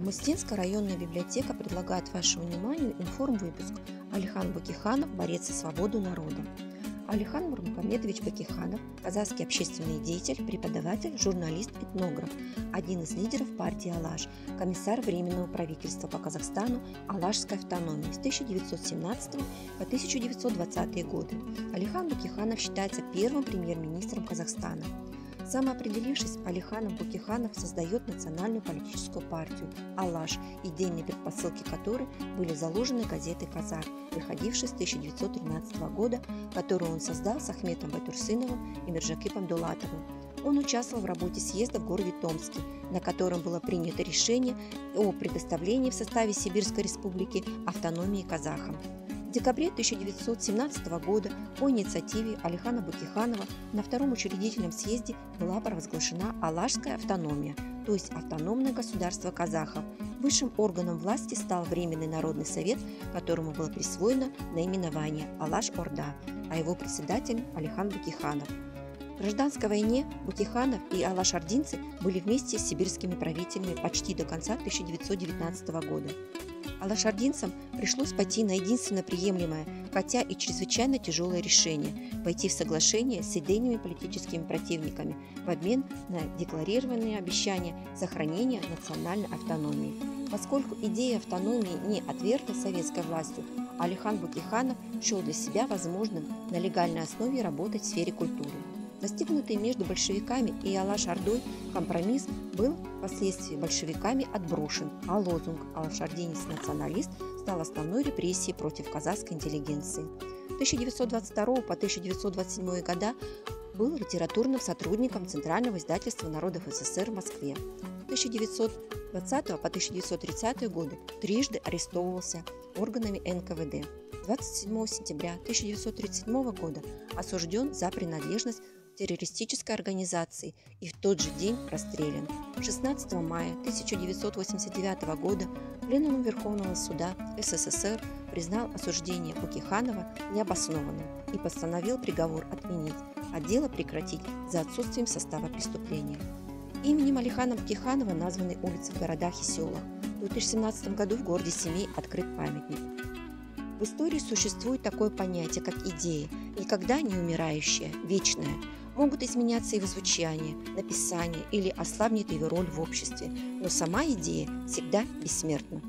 Камустинская районная библиотека предлагает вашему вниманию информвыпуск «Алихан Бакиханов. Борец за свободу народа». Алихан Нурмухамедович Бакиханов – казахский общественный деятель, преподаватель, журналист, этнограф, один из лидеров партии «Алаш», комиссар Временного правительства по Казахстану Алашской автономии с 1917 по 1920 годы. Алихан Бакиханов считается первым премьер-министром Казахстана. Самоопределившись, Алихан Бакиханов создает национальную политическую партию «Алаш», идейные предпосылки которой были заложены газетой «Казах», выходившей с 1913 года, которую он создал с Ахметом Байтурсыновым и Миржакипом Дулатовым. Он участвовал в работе съезда в городе Томске, на котором было принято решение о предоставлении в составе Сибирской республики автономии казахам. В декабре 1917 года по инициативе Алихана Бакиханова на Втором учредительном съезде была провозглашена Алашская автономия, то есть автономное государство казахов. Высшим органом власти стал Временный народный совет, которому было присвоено наименование Алаш-Орда, а его председателем Алихан Бакиханов. В гражданской войне Бакиханов и алашардинцы были вместе с сибирскими правителями почти до конца 1919 года. Алашардинцам пришлось пойти на единственно приемлемое, хотя и чрезвычайно тяжелое решение – войти в соглашение с идейными политическими противниками в обмен на декларированные обещания сохранения национальной автономии. Поскольку идея автономии не отвергла советской властью, Алихан Бакиханов счел для себя возможным на легальной основе работать в сфере культуры. Достигнутый между большевиками и Алаш-Ордой компромисс был впоследствии большевиками отброшен, а лозунг «Алашардинец-националист» стал основной репрессией против казахской интеллигенции. С 1922 по 1927 года был литературным сотрудником Центрального издательства народов СССР в Москве. С 1920 по 1930 годы трижды арестовывался органами НКВД. 27 сентября 1937 года осужден за принадлежность к террористической организации и в тот же день расстрелян. 16 мая 1989 года Пленум Верховного суда СССР признал осуждение Бакиханова необоснованным и постановил приговор отменить, а дело прекратить за отсутствием состава преступления. Именем Алихана Бакиханова названы улицы в городах и селах. В 2017 году в городе Семей открыт памятник. В истории существует такое понятие, как идея, никогда не умирающая, вечная. Могут изменяться его звучание, написание или ослабнет его роль в обществе, но сама идея всегда бессмертна.